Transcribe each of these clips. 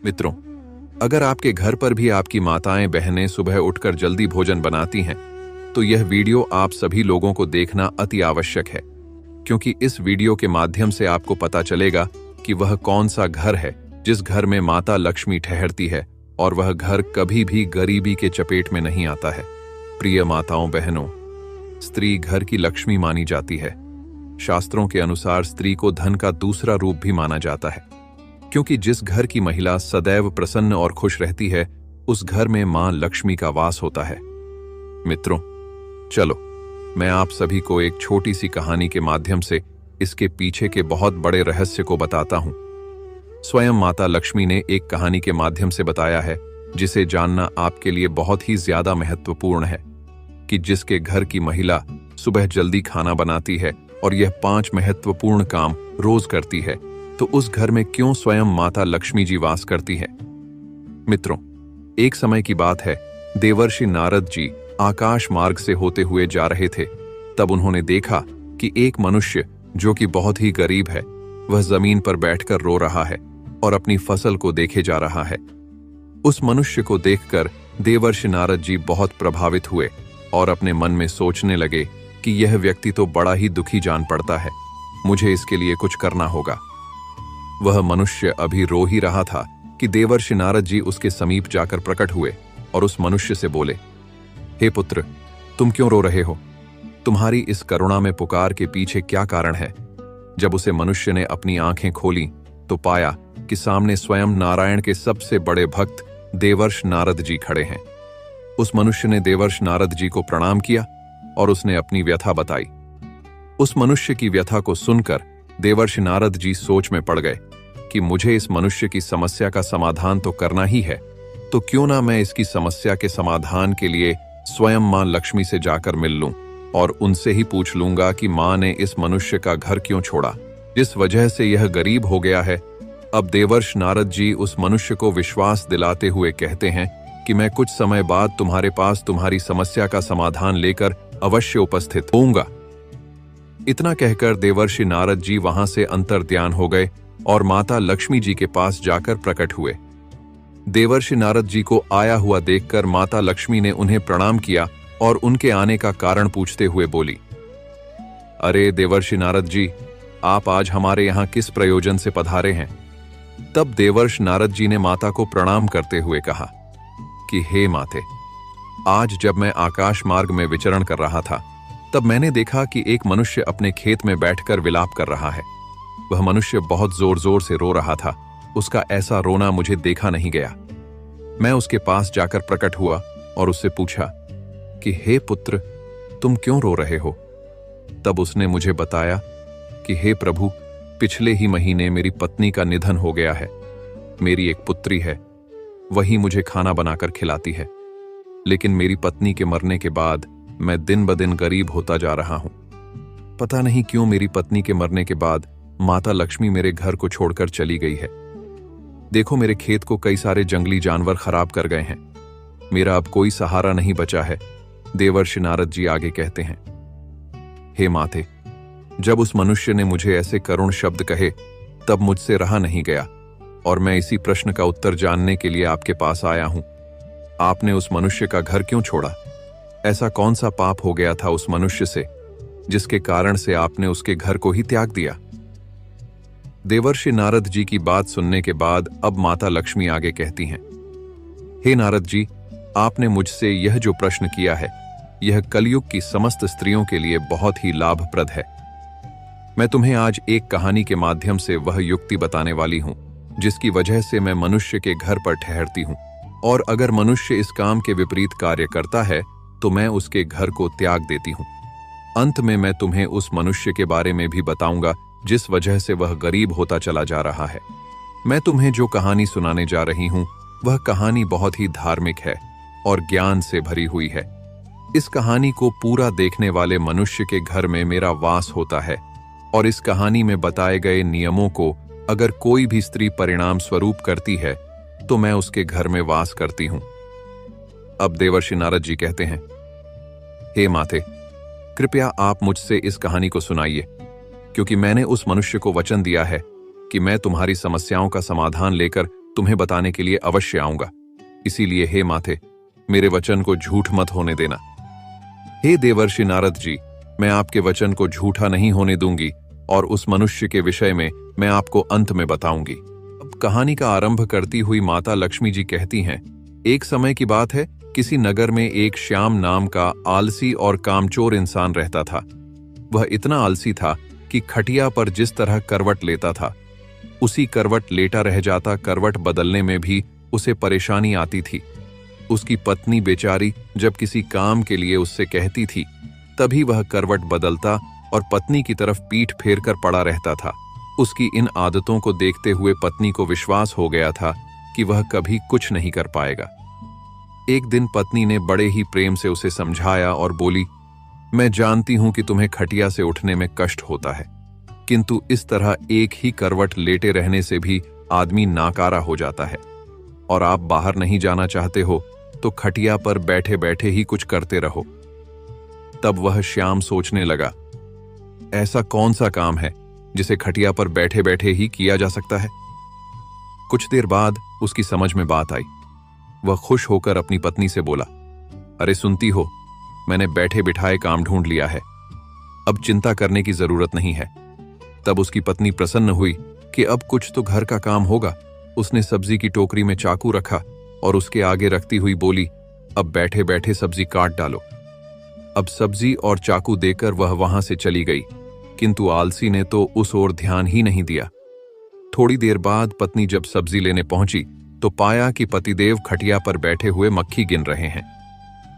मित्रों, अगर आपके घर पर भी आपकी माताएं बहनें सुबह उठकर जल्दी भोजन बनाती हैं, तो यह वीडियो आप सभी लोगों को देखना अति आवश्यक है, क्योंकि इस वीडियो के माध्यम से आपको पता चलेगा कि वह कौन सा घर है जिस घर में माता लक्ष्मी ठहरती है और वह घर कभी भी गरीबी के चपेट में नहीं आता है। प्रिय माताओं बहनों, स्त्री घर की लक्ष्मी मानी जाती है। शास्त्रों के अनुसार स्त्री को धन का दूसरा रूप भी माना जाता है, क्योंकि जिस घर की महिला सदैव प्रसन्न और खुश रहती है, उस घर में मां लक्ष्मी का वास होता है। मित्रों, चलो मैं आप सभी को एक छोटी सी कहानी के माध्यम से इसके पीछे के बहुत बड़े रहस्य को बताता हूं। स्वयं माता लक्ष्मी ने एक कहानी के माध्यम से बताया है, जिसे जानना आपके लिए बहुत ही ज्यादा महत्वपूर्ण है, कि जिसके घर की महिला सुबह जल्दी खाना बनाती है और यह 5 महत्वपूर्ण काम रोज करती है, तो उस घर में क्यों स्वयं माता लक्ष्मी जी वास करती है। मित्रों, एक समय की बात है, देवर्षि नारद जी आकाश मार्ग से होते हुए जा रहे थे। तब उन्होंने देखा कि एक मनुष्य जो कि बहुत ही गरीब है, वह जमीन पर बैठकर रो रहा है और अपनी फसल को देखे जा रहा है। उस मनुष्य को देखकर देवर्षि नारद जी बहुत प्रभावित हुए और अपने मन में सोचने लगे कि यह व्यक्ति तो बड़ा ही दुखी जान पड़ता है, मुझे इसके लिए कुछ करना होगा। वह मनुष्य अभी रो ही रहा था कि देवर्षि नारद जी उसके समीप जाकर प्रकट हुए और उस मनुष्य से बोले, हे पुत्र, तुम क्यों रो रहे हो? तुम्हारी इस करुणा में पुकार के पीछे क्या कारण है? जब उसे मनुष्य ने अपनी आंखें खोली तो पाया कि सामने स्वयं नारायण के सबसे बड़े भक्त देवर्ष नारद जी खड़े हैं। उस मनुष्य ने देवर्ष नारद जी को प्रणाम किया और उसने अपनी व्यथा बताई। उस मनुष्य की व्यथा को सुनकर देवर्षि नारद जी सोच में पड़ गए कि मुझे इस मनुष्य की समस्या का समाधान तो करना ही है, तो क्यों ना मैं इसकी समस्या के समाधान के लिए स्वयं मां लक्ष्मी से जाकर मिल लूं और उनसे ही पूछ लूंगा कि मां ने इस मनुष्य का घर क्यों छोड़ा, जिस वजह से यह गरीब हो गया है। अब देवर्षि नारद जी उस मनुष्य को विश्वास दिलाते हुए कहते हैं कि मैं कुछ समय बाद तुम्हारे पास तुम्हारी समस्या का समाधान लेकर अवश्य उपस्थित होऊंगा। इतना कहकर देवर्षि नारद जी वहां से अंतर्ध्यान हो गए और माता लक्ष्मी जी के पास जाकर प्रकट हुए। देवर्षि नारद जी को आया हुआ देखकर माता लक्ष्मी ने उन्हें प्रणाम किया और उनके आने का कारण पूछते हुए बोली, अरे देवर्षि नारद जी, आप आज हमारे यहाँ किस प्रयोजन से पधारे हैं? तब देवर्षि नारद जी ने माता को प्रणाम करते हुए कहा कि हे माते, आज जब मैं आकाश मार्ग में विचरण कर रहा था, तब मैंने देखा कि एक मनुष्य अपने खेत में बैठकर विलाप कर रहा है। वह मनुष्य बहुत जोर जोर से रो रहा था। उसका ऐसा रोना मुझे देखा नहीं गया। मैं उसके पास जाकर प्रकट हुआ और उससे पूछा कि हे पुत्र, तुम क्यों रो रहे हो? तब उसने मुझे बताया कि हे प्रभु, पिछले ही महीने मेरी पत्नी का निधन हो गया है। मेरी एक पुत्री है, वही मुझे खाना बनाकर खिलाती है, लेकिन मेरी पत्नी के मरने के बाद मैं दिन ब दिन गरीब होता जा रहा हूं। पता नहीं क्यों मेरी पत्नी के मरने के बाद माता लक्ष्मी मेरे घर को छोड़कर चली गई है। देखो, मेरे खेत को कई सारे जंगली जानवर खराब कर गए हैं। मेरा अब कोई सहारा नहीं बचा है। देवर्षि नारद जी आगे कहते हैं, हे माते, जब उस मनुष्य ने मुझे ऐसे करुण शब्द कहे, तब मुझसे रहा नहीं गया और मैं इसी प्रश्न का उत्तर जानने के लिए आपके पास आया हूं। आपने उस मनुष्य का घर क्यों छोड़ा? ऐसा कौन सा पाप हो गया था उस मनुष्य से, जिसके कारण से आपने उसके घर को ही त्याग दिया? देवर्षि नारद जी की बात सुनने के बाद अब माता लक्ष्मी आगे कहती हैं, हे नारद जी, आपने मुझसे यह जो प्रश्न किया है, यह कलयुग की समस्त स्त्रियों के लिए बहुत ही लाभप्रद है। मैं तुम्हें आज एक कहानी के माध्यम से वह युक्ति बताने वाली हूं, जिसकी वजह से मैं मनुष्य के घर पर ठहरती हूं, और अगर मनुष्य इस काम के विपरीत कार्य करता है तो मैं उसके घर को त्याग देती हूं। अंत में मैं तुम्हें उस मनुष्य के बारे में भी बताऊंगा जिस वजह से वह गरीब होता चला जा रहा है। मैं तुम्हें जो कहानी सुनाने जा रही हूं, वह कहानी बहुत ही धार्मिक है और ज्ञान से भरी हुई है। इस कहानी को पूरा देखने वाले मनुष्य के घर में मेरा वास होता है, और इस कहानी में बताए गए नियमों को अगर कोई भी स्त्री परिणाम स्वरूप करती है, तो मैं उसके घर में वास करती हूं। अब देवर्षि नारद जी कहते हैं, हे माते, कृपया आप मुझसे इस कहानी को सुनाइए, क्योंकि मैंने उस मनुष्य को वचन दिया है कि मैं तुम्हारी समस्याओं का समाधान लेकर तुम्हें बताने के लिए अवश्य आऊंगा। इसीलिए हे माथे, मेरे वचन को झूठ मत होने देना। हे देवर्षि नारद जी, मैं आपके वचन को झूठा नहीं होने दूंगी और उस मनुष्य के विषय में मैं आपको अंत में बताऊंगी। अब कहानी का आरंभ करती हुई माता लक्ष्मी जी कहती हैं, एक समय की बात है, किसी नगर में एक श्याम नाम का आलसी और कामचोर इंसान रहता था। वह इतना आलसी था कि खटिया पर जिस तरह करवट लेता था, उसी करवट लेटा रह जाता। करवट बदलने में भी उसे परेशानी आती थी। उसकी पत्नी बेचारी जब किसी काम के लिए उससे कहती थी, तभी वह करवट बदलता और पत्नी की तरफ पीठ फेर कर पड़ा रहता था। उसकी इन आदतों को देखते हुए पत्नी को विश्वास हो गया था कि वह कभी कुछ नहीं कर पाएगा। एक दिन पत्नी ने बड़े ही प्रेम से उसे समझाया और बोली, मैं जानती हूं कि तुम्हें खटिया से उठने में कष्ट होता है, किंतु इस तरह एक ही करवट लेटे रहने से भी आदमी नाकारा हो जाता है, और आप बाहर नहीं जाना चाहते हो तो खटिया पर बैठे बैठे ही कुछ करते रहो। तब वह श्याम सोचने लगा, ऐसा कौन सा काम है जिसे खटिया पर बैठे बैठे ही किया जा सकता है। कुछ देर बाद उसकी समझ में बात आई। वह खुश होकर अपनी पत्नी से बोला, अरे सुनती हो, मैंने बैठे बिठाए काम ढूंढ लिया है, अब चिंता करने की जरूरत नहीं है। तब उसकी पत्नी प्रसन्न हुई कि अब कुछ तो घर का काम होगा। उसने सब्जी की टोकरी में चाकू रखा और उसके आगे रखती हुई बोली, अब बैठे बैठे सब्जी काट डालो। अब सब्जी और चाकू देकर वह वहां से चली गई, किंतु आलसी ने तो उस ओर ध्यान ही नहीं दिया। थोड़ी देर बाद पत्नी जब सब्जी लेने पहुंची तो पाया कि पतिदेव खटिया पर बैठे हुए मक्खी गिन रहे हैं।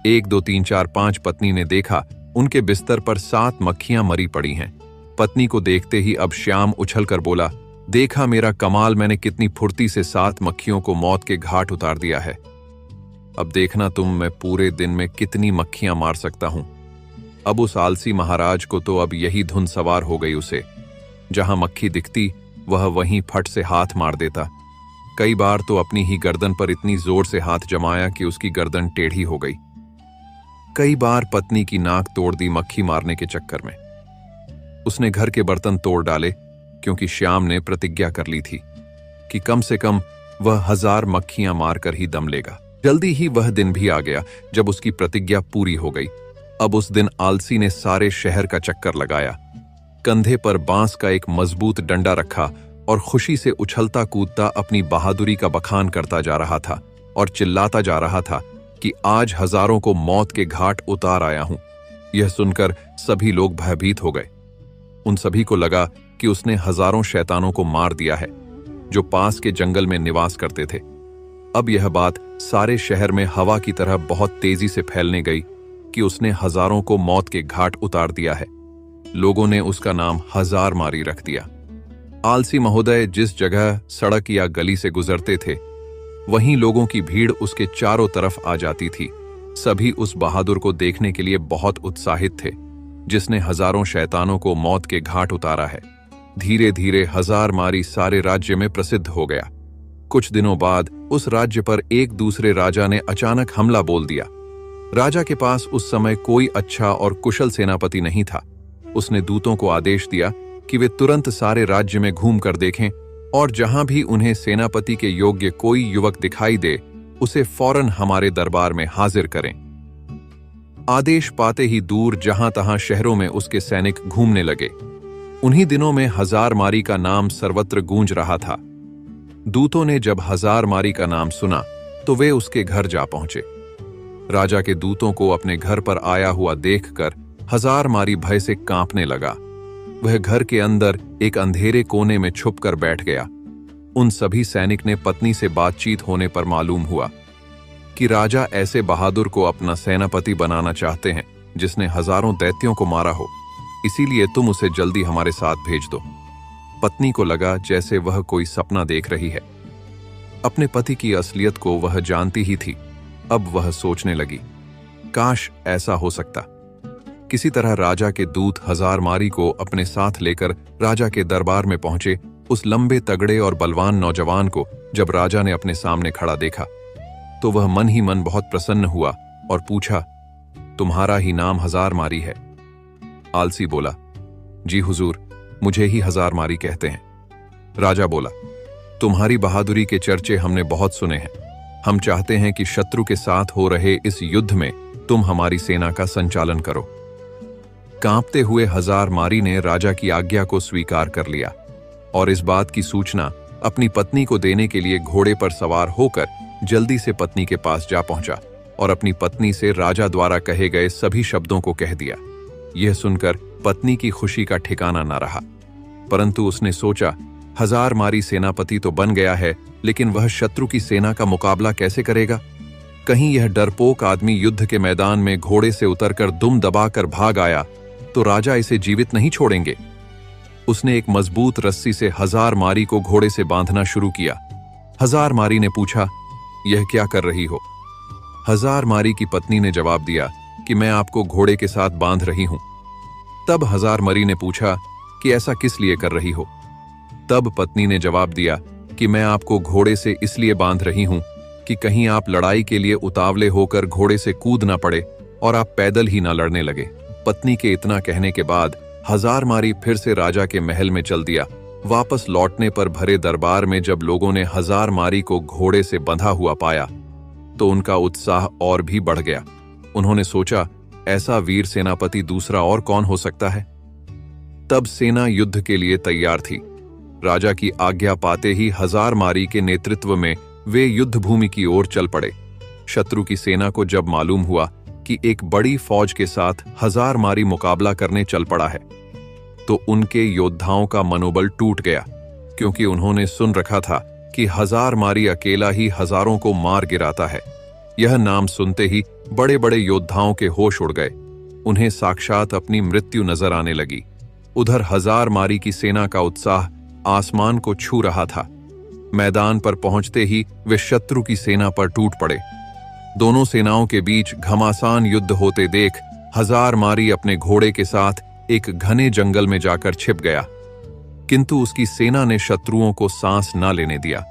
1 2 3 4 5 पत्नी ने देखा, उनके बिस्तर पर 7 मक्खियां मरी पड़ी हैं। पत्नी को देखते ही अब श्याम उछलकर बोला, देखा मेरा कमाल, मैंने कितनी फुर्ती से 7 मक्खियों को मौत के घाट उतार दिया है। अब देखना तुम, मैं पूरे दिन में कितनी मक्खियां मार सकता हूं। अब उस आलसी महाराज को तो अब यही धुन सवार हो गई। उसे जहां मक्खी दिखती वह वहीं फट से हाथ मार देता। कई बार तो अपनी ही गर्दन पर इतनी जोर से हाथ जमाया कि उसकी गर्दन टेढ़ी हो गई। कई बार पत्नी की नाक तोड़ दी मक्खी मारने के चक्कर में। उसने घर के बर्तन तोड़ डाले, क्योंकि श्याम ने प्रतिज्ञा कर ली थी कि कम से कम वह 1000 मक्खियां मारकर ही दम लेगा। जल्दी ही वह दिन भी आ गया जब उसकी प्रतिज्ञा पूरी हो गई। अब उस दिन आलसी ने सारे शहर का चक्कर लगाया। कंधे पर बांस का एक मजबूत डंडा रखा और खुशी से उछलता कूदता अपनी बहादुरी का बखान करता जा रहा था और चिल्लाता जा रहा था कि आज हजारों को मौत के घाट उतार आया हूं। यह सुनकर सभी लोग भयभीत हो गए। उन सभी को लगा कि उसने हजारों शैतानों को मार दिया है जो पास के जंगल में निवास करते थे। अब यह बात सारे शहर में हवा की तरह बहुत तेजी से फैलने गई कि उसने हजारों को मौत के घाट उतार दिया है। लोगों ने उसका नाम हजार मारी रख दिया। आलसी महोदय जिस जगह सड़क या गली से गुजरते थे, वहीं लोगों की भीड़ उसके चारों तरफ आ जाती थी। सभी उस बहादुर को देखने के लिए बहुत उत्साहित थे, जिसने हजारों शैतानों को मौत के घाट उतारा है। धीरे धीरे हजार मारी सारे राज्य में प्रसिद्ध हो गया। कुछ दिनों बाद उस राज्य पर एक दूसरे राजा ने अचानक हमला बोल दिया। राजा के पास उस समय कोई अच्छा और कुशल सेनापति नहीं था। उसने दूतों को आदेश दिया कि वे तुरंत सारे राज्य में घूम कर देखें और जहां भी उन्हें सेनापति के योग्य कोई युवक दिखाई दे, उसे फौरन हमारे दरबार में हाजिर करें। आदेश पाते ही दूर जहां तहां शहरों में उसके सैनिक घूमने लगे। उन्हीं दिनों में हजार मारी का नाम सर्वत्र गूंज रहा था। दूतों ने जब हजार मारी का नाम सुना तो वे उसके घर जा पहुंचे। राजा के दूतों को अपने घर पर आया हुआ देखकर हजार मारी भय से कांपने लगा। वह घर के अंदर एक अंधेरे कोने में छुपकर बैठ गया। उन सभी सैनिक ने पत्नी से बातचीत होने पर मालूम हुआ कि राजा ऐसे बहादुर को अपना सेनापति बनाना चाहते हैं जिसने हजारों दैत्यों को मारा हो, इसीलिए तुम उसे जल्दी हमारे साथ भेज दो। पत्नी को लगा जैसे वह कोई सपना देख रही है। अपने पति की असलियत को वह जानती ही थी। अब वह सोचने लगी, काश ऐसा हो सकता। किसी तरह राजा के दूत हजार मारी को अपने साथ लेकर राजा के दरबार में पहुंचे। उस लंबे तगड़े और बलवान नौजवान को जब राजा ने अपने सामने खड़ा देखा तो वह मन ही मन बहुत प्रसन्न हुआ और पूछा, तुम्हारा ही नाम हजार मारी है? आलसी बोला, जी हुजूर, मुझे ही हजार मारी कहते हैं। राजा बोला, तुम्हारी बहादुरी के चर्चे हमने बहुत सुने हैं। हम चाहते हैं कि शत्रु के साथ हो रहे इस युद्ध में तुम हमारी सेना का संचालन करो। कांपते हुए हजारमारी ने राजा की आज्ञा को स्वीकार कर लिया और इस बात की सूचना अपनी पत्नी को देने के लिए घोड़े पर सवार होकर जल्दी से पत्नी के पास जा पहुंचा और अपनी पत्नी से राजा द्वारा कहे गए सभी शब्दों को कह दिया। यह सुनकर पत्नी की खुशी का ठिकाना न रहा, परंतु उसने सोचा, हजारमारी सेनापति तो बन गया है, लेकिन वह शत्रु की सेना का मुकाबला कैसे करेगा? कहीं यह डरपोक आदमी युद्ध के मैदान में घोड़े से उतरकर दुम दबाकर भाग आया तो राजा इसे जीवित नहीं छोड़ेंगे। उसने एक मजबूत रस्सी से हजारमारी को घोड़े से बांधना शुरू किया। हजारमारी ने पूछा, यह क्या कर रही हो? हजारमारी की पत्नी ने जवाब दिया कि मैं आपको घोड़े के साथ बांध रही हूं। तब हजारमारी ने पूछा कि ऐसा किस लिए कर रही हो? तब पत्नी ने जवाब दिया कि मैं आपको घोड़े से इसलिए बांध रही हूं कि कहीं आप लड़ाई के लिए उतावले होकर घोड़े से कूद ना पड़े और आप पैदल ही ना लड़ने लगे। पत्नी के इतना कहने के बाद हजारमारी फिर से राजा के महल में चल दिया। वापस लौटने पर भरे दरबार में जब लोगों ने हजारमारी को घोड़े से बंधा हुआ पाया तो उनका उत्साह और भी बढ़ गया। उन्होंने सोचा, ऐसा वीर सेनापति दूसरा और कौन हो सकता है? तब सेना युद्ध के लिए तैयार थी। राजा की आज्ञा पाते ही हजारमारी के नेतृत्व में वे युद्ध भूमि की ओर चल पड़े। शत्रु की सेना को जब मालूम हुआ कि एक बड़ी फौज के साथ हजारमारी मुकाबला करने चल पड़ा है तो उनके योद्धाओं का मनोबल टूट गया, क्योंकि उन्होंने सुन रखा था कि हजारमारी अकेला ही हजारों को मार गिराता है। यह नाम सुनते ही बड़े बड़े योद्धाओं के होश उड़ गए। उन्हें साक्षात अपनी मृत्यु नजर आने लगी। उधर हजारमारी की सेना का उत्साह आसमान को छू रहा था। मैदान पर पहुंचते ही वे शत्रु की सेना पर टूट पड़े। दोनों सेनाओं के बीच घमासान युद्ध होते देख हजारमारी अपने घोड़े के साथ एक घने जंगल में जाकर छिप गया, किंतु उसकी सेना ने शत्रुओं को सांस न लेने दिया।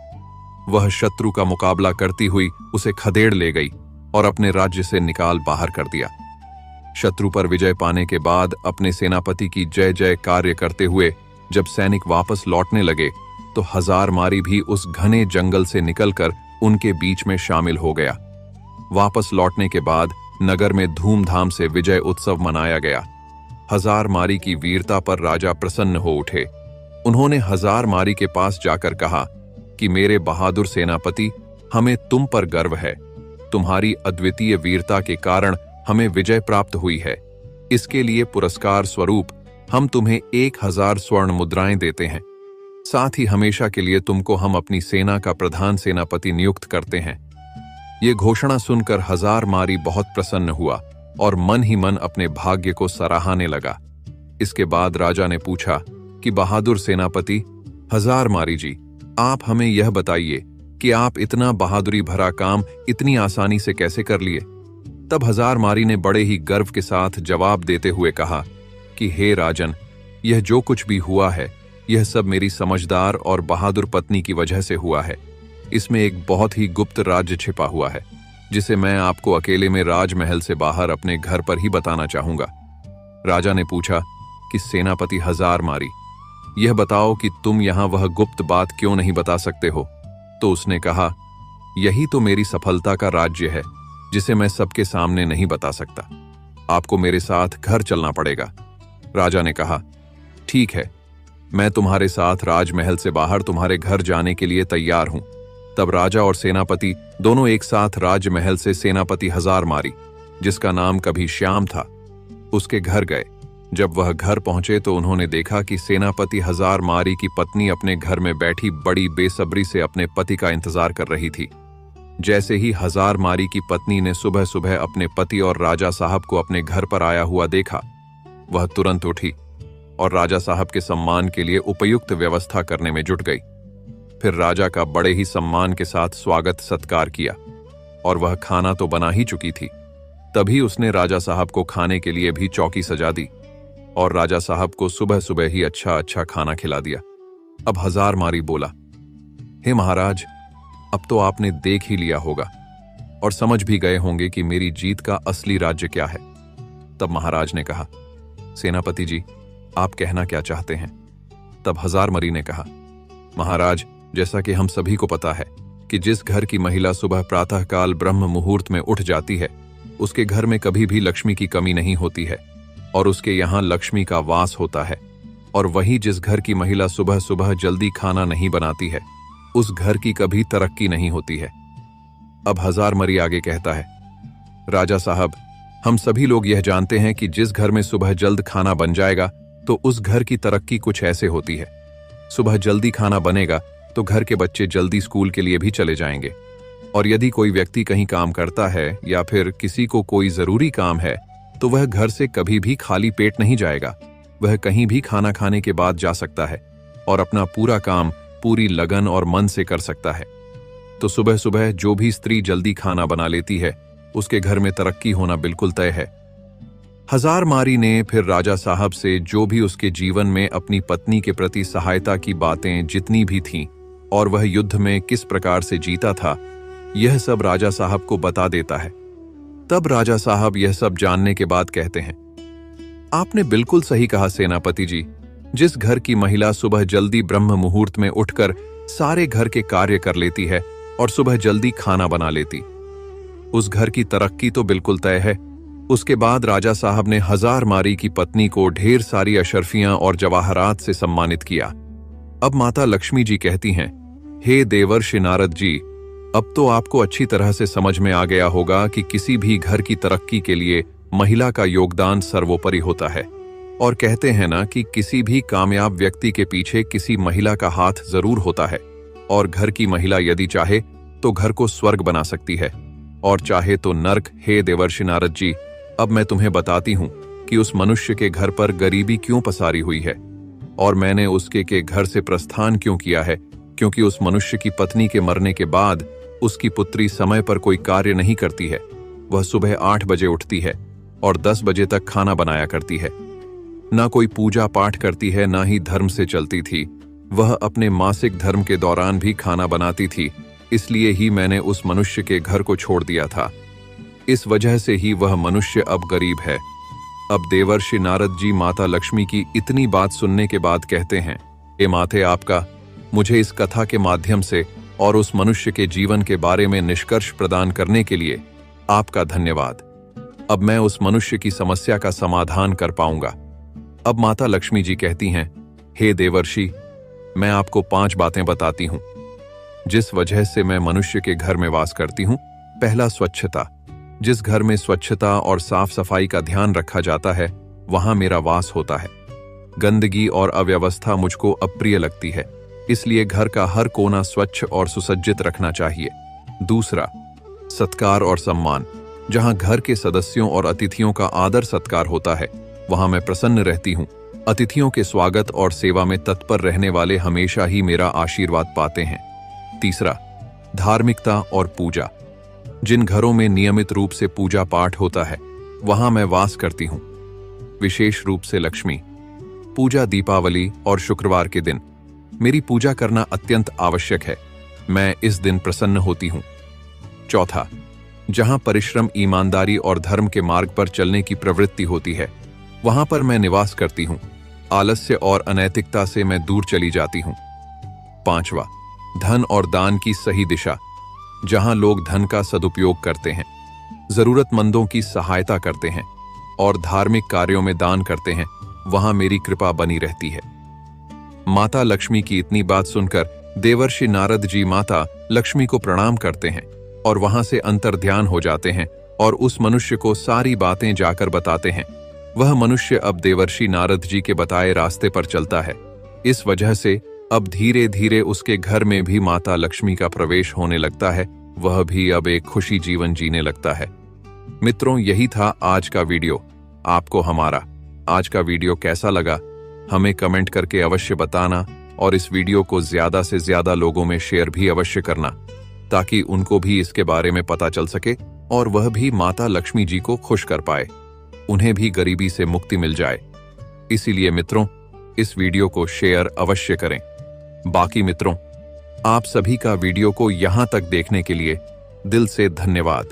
वह शत्रु का मुकाबला करती हुई उसे खदेड़ ले गई और अपने राज्य से निकाल बाहर कर दिया। शत्रु पर विजय पाने के बाद अपने सेनापति की जय जय कार्य करते हुए जब सैनिक वापस लौटने लगे तो हजारमारी भी उस घने जंगल से निकलकर उनके बीच में शामिल हो गया। वापस लौटने के बाद नगर में धूमधाम से विजय उत्सव मनाया गया। हजारमारी की वीरता पर राजा प्रसन्न हो उठे। उन्होंने हजारमारी के पास जाकर कहा कि मेरे बहादुर सेनापति, हमें तुम पर गर्व है। तुम्हारी अद्वितीय वीरता के कारण हमें विजय प्राप्त हुई है। इसके लिए पुरस्कार स्वरूप हम तुम्हें 1000 स्वर्ण मुद्राएं देते हैं। साथ ही हमेशा के लिए तुमको हम अपनी सेना का प्रधान सेनापति नियुक्त करते हैं। ये घोषणा सुनकर हजारमारी बहुत प्रसन्न हुआ और मन ही मन अपने भाग्य को सराहने लगा। इसके बाद राजा ने पूछा कि बहादुर सेनापति हजारमारी जी, आप हमें यह बताइए कि आप इतना बहादुरी भरा काम इतनी आसानी से कैसे कर लिए? तब हजारमारी ने बड़े ही गर्व के साथ जवाब देते हुए कहा कि हे राजन, यह जो कुछ भी हुआ है यह सब मेरी समझदार और बहादुर पत्नी की वजह से हुआ है। इसमें एक बहुत ही गुप्त राज्य छिपा हुआ है जिसे मैं आपको अकेले में राजमहल से बाहर अपने घर पर ही बताना चाहूंगा। राजा ने पूछा कि सेनापति हजारमारी, यह बताओ कि तुम यहां वह गुप्त बात क्यों नहीं बता सकते हो? तो उसने कहा, यही तो मेरी सफलता का राज्य है जिसे मैं सबके सामने नहीं बता सकता। आपको मेरे साथ घर चलना पड़ेगा। राजा ने कहा, ठीक है, मैं तुम्हारे साथ राजमहल से बाहर तुम्हारे घर जाने के लिए तैयार हूं। तब राजा और सेनापति दोनों एक साथ राजमहल से सेनापति हजारमारी, जिसका नाम कभी श्याम था, उसके घर गए। जब वह घर पहुंचे तो उन्होंने देखा कि सेनापति हजारमारी की पत्नी अपने घर में बैठी बड़ी बेसब्री से अपने पति का इंतजार कर रही थी। जैसे ही हजारमारी की पत्नी ने सुबह सुबह अपने पति और राजा साहब को अपने घर पर आया हुआ देखा, वह तुरंत उठी और राजा साहब के सम्मान के लिए उपयुक्त व्यवस्था करने में जुट गई। फिर राजा का बड़े ही सम्मान के साथ स्वागत सत्कार किया और वह खाना तो बना ही चुकी थी। तभी उसने राजा साहब को खाने के लिए भी चौकी सजा दी और राजा साहब को सुबह सुबह ही अच्छा अच्छा खाना खिला दिया। अब हजारमारी बोला, हे महाराज, अब तो आपने देख ही लिया होगा और समझ भी गए होंगे कि मेरी जीत का असली राज्य क्या है। तब महाराज ने कहा, सेनापति जी, आप कहना क्या चाहते हैं? तब हजारमारी ने कहा, महाराज, जैसा कि हम सभी को पता है कि जिस घर की महिला सुबह प्रातःकाल ब्रह्म मुहूर्त में उठ जाती है, उसके घर में कभी भी लक्ष्मी की कमी नहीं होती है और उसके यहाँ लक्ष्मी का वास होता है। और वहीं जिस घर की महिला सुबह सुबह जल्दी खाना नहीं बनाती है, उस घर की कभी तरक्की नहीं होती है। अब हजारमरी आगे कहता है, राजा साहब, हम सभी लोग यह जानते हैं कि जिस घर में सुबह जल्द खाना बन जाएगा तो उस घर की तरक्की कुछ ऐसे होती है। सुबह जल्दी खाना बनेगा तो घर के बच्चे जल्दी स्कूल के लिए भी चले जाएंगे, और यदि कोई व्यक्ति कहीं काम करता है या फिर किसी को कोई जरूरी काम है तो वह घर से कभी भी खाली पेट नहीं जाएगा। वह कहीं भी खाना खाने के बाद जा सकता है और अपना पूरा काम पूरी लगन और मन से कर सकता है। तो सुबह सुबह जो भी स्त्री जल्दी खाना बना लेती है, उसके घर में तरक्की होना बिल्कुल तय है। हजारमारी ने फिर राजा साहब से जो भी उसके जीवन में अपनी पत्नी के प्रति सहायता की बातें जितनी भी थीं और वह युद्ध में किस प्रकार से जीता था, यह सब राजा साहब को बता देता है। तब राजा साहब यह सब जानने के बाद कहते हैं, आपने बिल्कुल सही कहा सेनापति जी। जिस घर की महिला सुबह जल्दी ब्रह्म मुहूर्त में उठकर सारे घर के कार्य कर लेती है और सुबह जल्दी खाना बना लेती, उस घर की तरक्की तो बिल्कुल तय है। उसके बाद राजा साहब ने हजारमारी की पत्नी को ढेर सारी अशर्फियां और जवाहरात से सम्मानित किया। अब माता लक्ष्मी जी कहती हैं, हे देवर्षि नारद जी, अब तो आपको अच्छी तरह से समझ में आ गया होगा कि किसी भी घर की तरक्की के लिए महिला का योगदान सर्वोपरि होता है। और कहते हैं ना कि किसी भी कामयाब व्यक्ति के पीछे किसी महिला का हाथ जरूर होता है, और घर की महिला यदि चाहे तो घर को स्वर्ग बना सकती है और चाहे तो नर्क। हे देवर्षि नारद जी, अब मैं तुम्हें बताती हूं कि उस मनुष्य के घर पर गरीबी क्यों पसारी हुई है और मैंने उसके के घर से प्रस्थान क्यों किया है। क्योंकि उस मनुष्य की पत्नी के मरने के बाद उसकी पुत्री समय पर कोई कार्य नहीं करती है। वह सुबह 8 बजे उठती है और 10 बजे तक खाना बनाया करती है। ना कोई पूजा पाठ करती है, ना ही धर्म से चलती थी। वह अपने मासिक धर्म के दौरान भी खाना बनाती थी, इसलिए ही मैंने उस मनुष्य के घर को छोड़ दिया था। इस वजह से ही वह मनुष्य अब गरीब है। अब देवर्षि नारद जी माता लक्ष्मी की इतनी बात सुनने के बाद कहते हैं, हे माते, आपका मुझे इस कथा के माध्यम से और उस मनुष्य के जीवन के बारे में निष्कर्ष प्रदान करने के लिए आपका धन्यवाद। अब मैं उस मनुष्य की समस्या का समाधान कर पाऊंगा। अब माता लक्ष्मी जी कहती हैं, हे देवर्षि, मैं आपको 5 बातें बताती हूं जिस वजह से मैं मनुष्य के घर में वास करती हूं। पहला, स्वच्छता। जिस घर में स्वच्छता और साफ सफाई का ध्यान रखा जाता है, वहां मेरा वास होता है। गंदगी और अव्यवस्था मुझको अप्रिय लगती है, इसलिए घर का हर कोना स्वच्छ और सुसज्जित रखना चाहिए। दूसरा, सत्कार और सम्मान। जहां घर के सदस्यों और अतिथियों का आदर सत्कार होता है, वहां मैं प्रसन्न रहती हूं। अतिथियों के स्वागत और सेवा में तत्पर रहने वाले हमेशा ही मेरा आशीर्वाद पाते हैं। तीसरा, धार्मिकता और पूजा। जिन घरों में नियमित रूप से पूजा पाठ होता है, वहां मैं वास करती हूं। विशेष रूप से लक्ष्मी पूजा, दीपावली और शुक्रवार के दिन मेरी पूजा करना अत्यंत आवश्यक है। मैं इस दिन प्रसन्न होती हूं। चौथा, जहां परिश्रम, ईमानदारी और धर्म के मार्ग पर चलने की प्रवृत्ति होती है, वहां पर मैं निवास करती हूं। आलस्य और अनैतिकता से मैं दूर चली जाती हूं। पांचवा, धन और दान की सही दिशा। जहां लोग धन का सदुपयोग करते हैं, जरूरतमंदों की सहायता करते हैं और धार्मिक कार्यों में दान करते हैं, वहां मेरी कृपा बनी रहती है। माता लक्ष्मी की इतनी बात सुनकर देवर्षि नारद जी माता लक्ष्मी को प्रणाम करते हैं और वहां से अंतर्ध्यान हो जाते हैं और उस मनुष्य को सारी बातें जाकर बताते हैं। वह मनुष्य अब देवर्षि नारद जी के बताए रास्ते पर चलता है। इस वजह से अब धीरे धीरे उसके घर में भी माता लक्ष्मी का प्रवेश होने लगता है। वह भी अब एक खुशी जीवन जीने लगता है। मित्रों, यही था आज का वीडियो। आपको हमारा आज का वीडियो कैसा लगा, हमें कमेंट करके अवश्य बताना और इस वीडियो को ज्यादा से ज्यादा लोगों में शेयर भी अवश्य करना, ताकि उनको भी इसके बारे में पता चल सके और वह भी माता लक्ष्मी जी को खुश कर पाए, उन्हें भी गरीबी से मुक्ति मिल जाए। इसीलिए मित्रों, इस वीडियो को शेयर अवश्य करें। बाकी मित्रों, आप सभी का वीडियो को यहां तक देखने के लिए दिल से धन्यवाद।